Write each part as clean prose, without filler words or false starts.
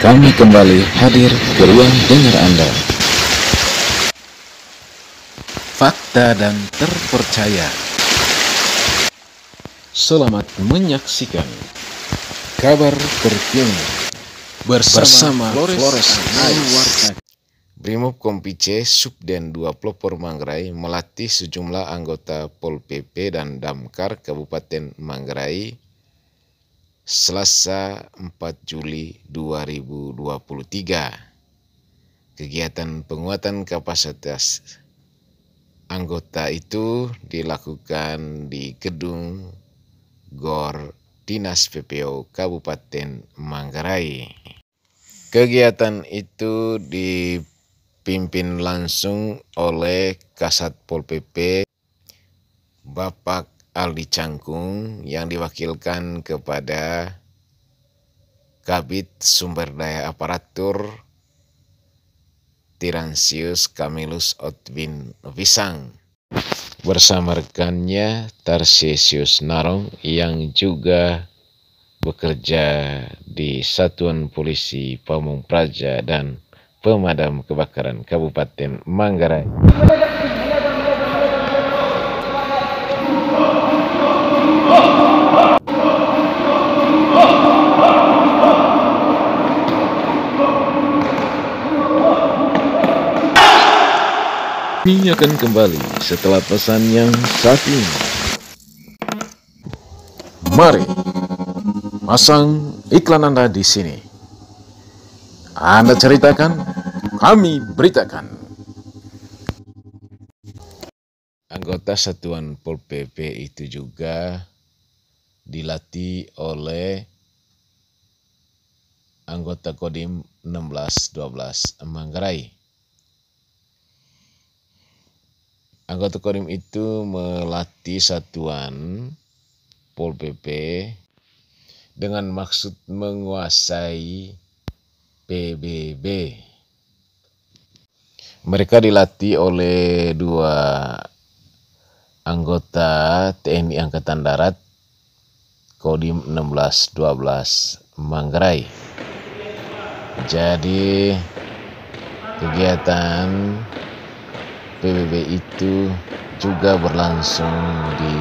Kami kembali hadir ke ruang dengar Anda. Fakta dan terpercaya. Selamat menyaksikan kabar terkini bersama Flores Ais. Brimob Kompice Subden 2 Pelopor Manggarai melatih sejumlah anggota Pol PP dan Damkar Kabupaten Manggarai Selasa 4 Juli 2023. Kegiatan penguatan kapasitas anggota itu dilakukan di Gedung GOR Dinas PPO Kabupaten Manggarai. Kegiatan itu dipimpin langsung oleh Kasat Pol PP Bapak Aldi Cangkung yang diwakilkan kepada Kabid Sumber Daya Aparatur Tiransius Camillus Otwin Visang bersama rekannya Tarsisius Narong yang juga bekerja di Satuan Polisi Pamung Praja dan Pemadam Kebakaran Kabupaten Manggarai. Kami akan kembali setelah pesan yang satu ini. Mari pasang iklan Anda di sini. Anda ceritakan, kami beritakan. Anggota Satuan Pol PP itu juga dilatih oleh anggota Kodim 1612 Manggarai. Anggota Kodim itu melatih satuan Pol PP dengan maksud menguasai PBB. Mereka dilatih oleh dua anggota TNI Angkatan Darat Kodim 1612 Manggarai. Jadi kegiatan PBB itu juga berlangsung di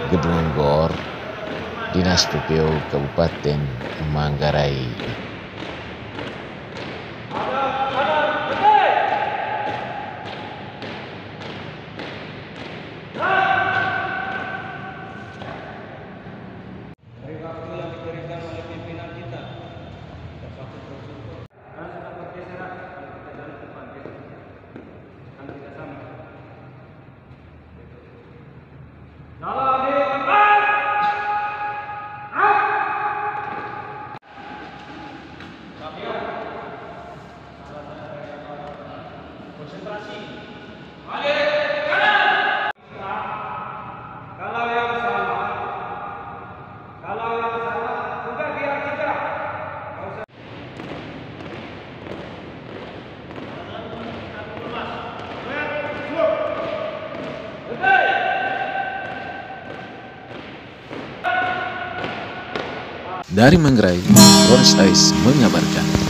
Gedung GOR Dinas PPO Kabupaten Manggarai. Dari Manggarai, Flores Ais mengabarkan.